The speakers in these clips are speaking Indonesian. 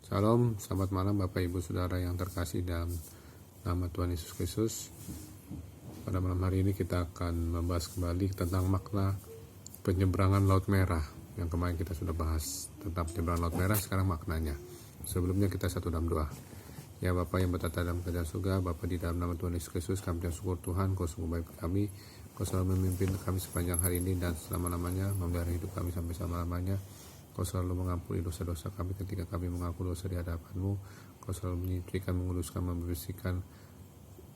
Shalom, selamat malam Bapak Ibu Saudara yang terkasih dalam nama Tuhan Yesus Kristus. Pada malam hari ini kita akan membahas kembali tentang makna penyeberangan Laut Merah yang kemarin kita sudah bahas tentang penyeberangan Laut Merah. Sekarang maknanya. Sebelumnya kita satu dalam doa. Ya Bapak yang bertata dalam kerajaan surga, Bapak di dalam nama Tuhan Yesus Kristus, kami syukur Tuhan, Kau sungguh baik kami, Kau selalu memimpin kami sepanjang hari ini dan selama-lamanya, memelihara hidup kami sampai selama-lamanya. Kau selalu mengampuni dosa-dosa kami ketika kami mengaku dosa di hadapan-Mu. Kau selalu menyucikan, menguduskan, membersihkan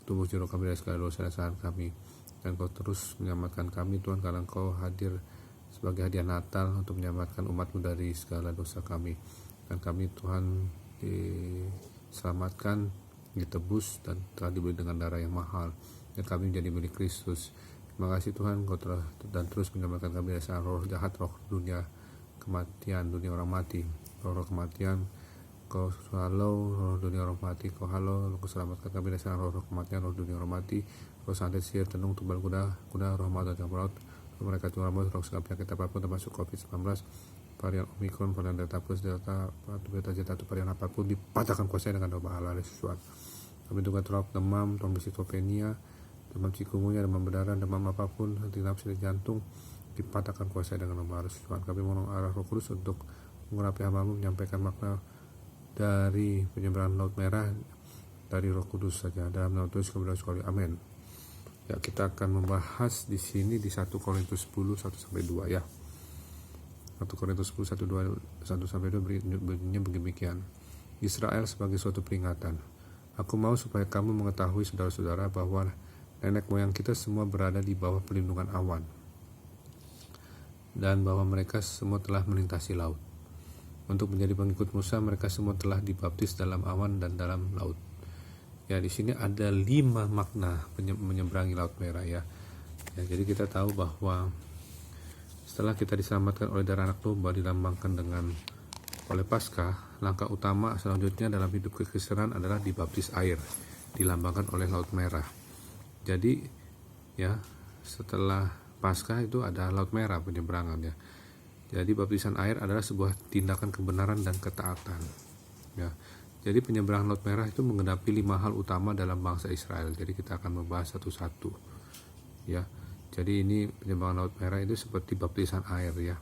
tubuh jiwa kami dari segala dosa dan kesalahan kami. Dan Kau terus menyelamatkan kami Tuhan, karena Kau hadir sebagai hadiah Natal untuk menyelamatkan umat-Mu dari segala dosa kami. Dan kami Tuhan diselamatkan, ditebus, dan telah dibeli dengan darah yang mahal. Dan kami menjadi milik Kristus. Terima kasih Tuhan, Kau telah dan terus menyelamatkan kami dari segala roh jahat, roh dunia kematian, dunia orang mati, roh kematian. Kau halau roh dunia orang mati, Kau halau, Kau selamatkan kami dari roh kematian, roh dunia orang mati, roh santet, sihir, tenung, tumbal kuda, roh maut dan laut, roh mereka cuma maut, roh segala penyakit apapun termasuk COVID-19, varian Omikron, varian Delta plus, Delta, Beta, Zeta, atau varian apapun dipatahkan kuasanya dengan doa Allah Yesus Tuhan. Kami juga terlalu demam, trombositopenia, demam cikungunya, demam berdarah, demam apapun, henti nafsu dan jantung, dipatahkan kuasa dengan nama Yesus Tuhan. Kami mohon arah Roh Kudus untuk mengurapi hamba-Mu, menyampaikan makna dari penyeberangan Laut Merah dari Roh Kudus saja. Dalam nama Tuhan kami berdoa sekali. Amin. Ya, kita akan membahas di sini di 1 Korintus 10 1-2 ya. 1 Korintus 10 1-2 bunyinya beginian. Israel sebagai suatu peringatan. Aku mau supaya kamu mengetahui saudara-saudara bahwa nenek moyang kita semua berada di bawah perlindungan awan, dan bahwa mereka semua telah melintasi laut. Untuk menjadi pengikut Musa, mereka semua telah dibaptis dalam awan dan dalam laut. Ya, di sini ada 5 makna menyeberangi Laut Merah ya. Jadi kita tahu bahwa setelah kita diselamatkan oleh darah anak domba, dilambangkan dengan oleh Paskah, langkah utama selanjutnya dalam hidup kekristenan adalah dibaptis air, dilambangkan oleh Laut Merah. Jadi ya, setelah Paskah itu ada Laut Merah penyeberangan ya. Jadi baptisan air adalah sebuah tindakan kebenaran dan ketaatan. Ya. Jadi penyeberangan Laut Merah itu menggenapi 5 hal utama dalam bangsa Israel. Jadi kita akan membahas satu-satu. Ya. Jadi ini penyeberangan Laut Merah itu seperti baptisan air ya.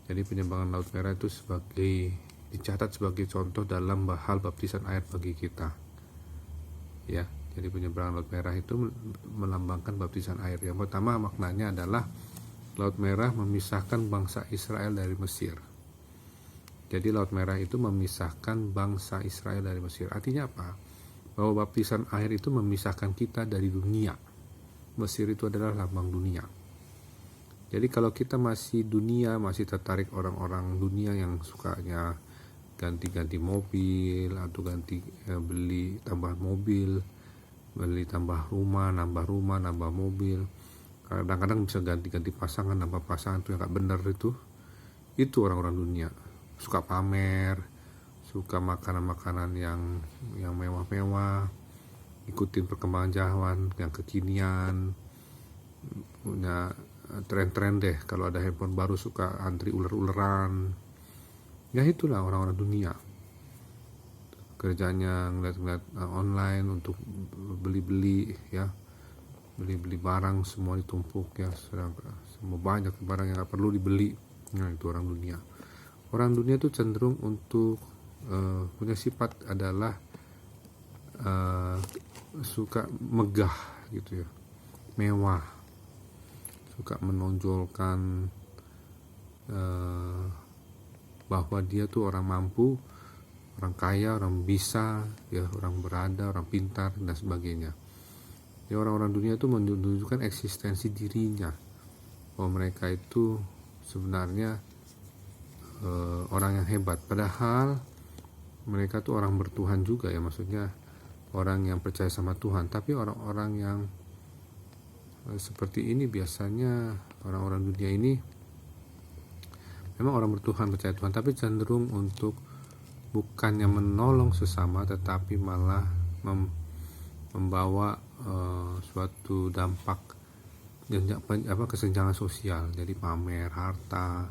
Jadi penyeberangan Laut Merah itu dicatat sebagai contoh dalam hal baptisan air bagi kita. Ya. Jadi penyeberangan Laut Merah itu melambangkan baptisan air. Yang pertama maknanya adalah Laut Merah memisahkan bangsa Israel dari Mesir. Jadi Laut Merah itu memisahkan bangsa Israel dari Mesir. Artinya apa? Bahwa baptisan air itu memisahkan kita dari dunia. Mesir itu adalah lambang dunia. Jadi kalau kita masih dunia, masih tertarik orang-orang dunia yang sukanya ganti-ganti mobil atau beli tambahan mobil, beli tambah rumah, nambah mobil, kadang-kadang bisa ganti-ganti pasangan, nambah pasangan, itu yang gak benar. Itu orang-orang dunia, suka pamer, suka makanan-makanan yang mewah-mewah, ikutin perkembangan zaman yang kekinian, punya tren-tren deh. Kalau ada handphone baru suka antri uler-uleran. Ya itulah orang-orang dunia. Kerjanya ngeliat online untuk beli-beli ya, beli barang semua ditumpuk ya, semua banyak barang yang gak perlu dibeli. Nah itu orang dunia. Orang dunia itu cenderung untuk punya sifat adalah suka megah gitu ya, mewah, suka menonjolkan bahwa dia tuh orang mampu, orang kaya, orang bisa, ya orang berada, orang pintar dan sebagainya. Ya orang-orang dunia itu menunjukkan eksistensi dirinya, bahwa mereka itu sebenarnya orang yang hebat. Padahal mereka tuh orang bertuhan juga ya, maksudnya orang yang percaya sama Tuhan. Tapi orang-orang yang seperti ini biasanya orang-orang dunia ini memang orang bertuhan, percaya Tuhan, tapi cenderung untuk bukannya menolong sesama, tetapi malah membawa suatu dampak kesenjangan sosial. Jadi pamer harta,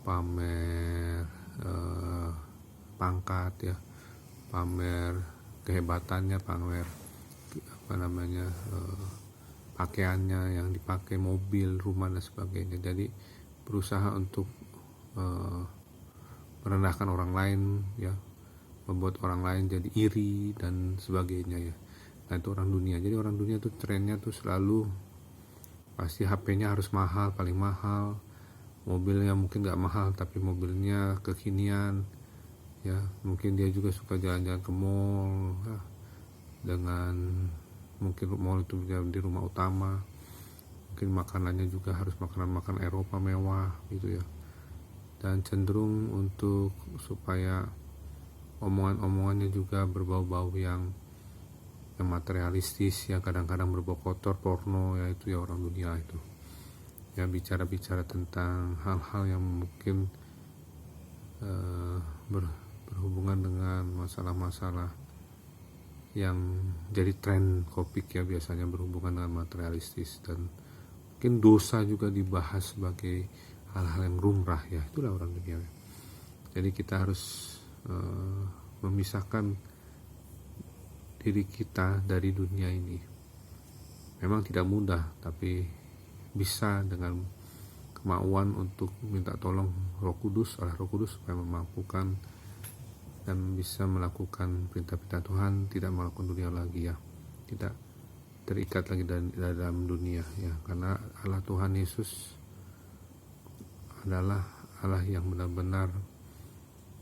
pamer pangkat ya, pamer kehebatannya, pamer pakaiannya yang dipakai, mobil, rumah dan sebagainya. Jadi berusaha untuk merendahkan orang lain ya, membuat orang lain jadi iri dan sebagainya ya. Nah itu orang dunia. Jadi orang dunia tuh trennya tuh selalu pasti HP-nya harus mahal, paling mahal, mobilnya mungkin gak mahal tapi mobilnya kekinian ya. Mungkin dia juga suka jalan-jalan ke mall ya, dengan mungkin mall itu di rumah utama. Mungkin makanannya juga harus makanan Eropa mewah gitu ya. Dan cenderung untuk supaya omongan-omongannya juga berbau-bau yang materialistis ya, kadang-kadang berbau kotor, porno ya, itu ya orang dunia itu ya. Bicara-bicara tentang hal-hal yang mungkin berhubungan dengan masalah-masalah yang jadi tren topik ya, biasanya berhubungan dengan materialistis, dan mungkin dosa juga dibahas sebagai hal-hal yang lumrah ya. Itulah orang dunia. Jadi kita harus memisahkan diri kita dari dunia ini. Memang tidak mudah, tapi bisa dengan kemauan untuk minta tolong Roh Kudus, oleh Roh Kudus supaya memampukan dan bisa melakukan perintah-perintah Tuhan, tidak melakukan dunia lagi ya, tidak terikat lagi dalam dunia ya, karena Allah Tuhan Yesus adalah Allah yang benar-benar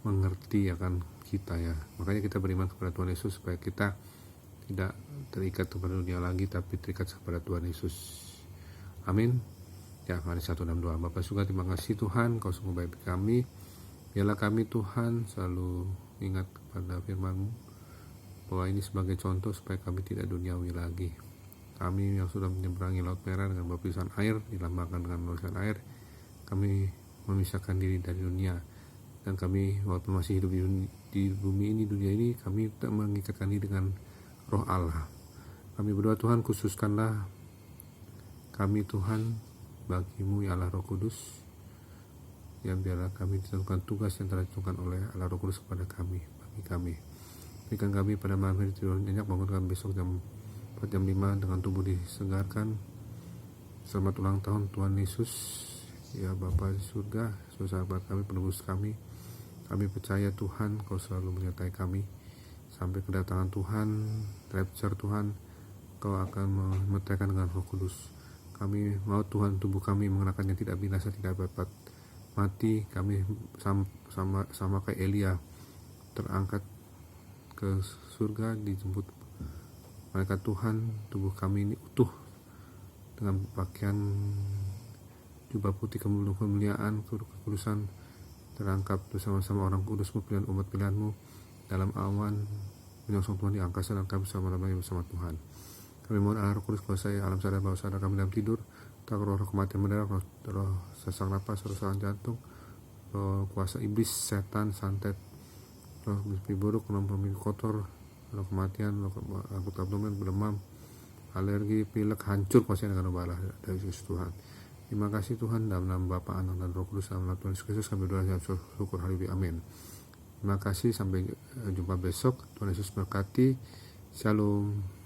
mengerti akan kita ya. Makanya kita beriman kepada Tuhan Yesus supaya kita tidak terikat kepada dunia lagi, tapi terikat kepada Tuhan Yesus. Amin. Ya, mari 1 dan 2. Bapa surga, terima kasih Tuhan, Kau sungguh baik bagi kami. Biarlah kami Tuhan selalu ingat kepada firman-Mu, bahwa ini sebagai contoh supaya kami tidak duniawi lagi. Kami yang sudah menyeberangi Laut Merah dengan baptisan air, dilambangkan dengan baptisan air, kami memisahkan diri dari dunia. Dan kami walaupun masih hidup di bumi ini, dunia ini, kami tak mengikatkan diri dengan Roh Allah. Kami berdoa Tuhan, khususkanlah kami Tuhan bagi-Mu ya Allah Roh Kudus, yang biarlah kami ditentukan tugas yang telah ditentukan oleh Allah Roh Kudus kepada kami, bagi kami. Berikan kami pada malam hari tidur nyenyak, bangunkan besok jam 4 jam 5 dengan tubuh disegarkan. Selamat ulang tahun Tuhan Yesus ya Bapa di surga, sahabat kami, penebus kami. Kami percaya Tuhan Kau selalu menyertai kami sampai kedatangan Tuhan, rapture Tuhan. Kau akan memeteraikan dengan Roh Kudus. Kami mau Tuhan tubuh kami mengenakan yang tidak binasa, tidak dapat mati. Kami sama kayak Elia terangkat ke surga, dijemput malaikat Tuhan. Tubuh kami ini utuh dengan pakaian jubah putih kemuliaan, kekudusan, terangkap bersama-sama orang kudus-Mu, pilihan umat pilihan-Mu, dalam awan menyongsong Tuhan di angkasa, dan kami bersama-sama bersama Tuhan. Kami mohon Allah Roh Kudus kuasai alam sadar bawah sadar kami dalam tidur, tak roh kematian mendadak, roh sesak napas, roh serangan jantung, roh kuasa iblis, setan, santet, roh mimpi buruk, roh mimpi kotor, roh kematian, roh rambut abdomen, berdemam, alergi, pilek, hancur kuasai dengan obat Allah dari Yesus Tuhan. Terima kasih Tuhan, dalam nama Bapa, Anak dan Roh Kudus, dalam nama Tuhan Yesus Kristus kami berdoa dan syukur, haleluya, amin. Terima kasih, sampai jumpa besok. Tuhan Yesus berkati. Shalom.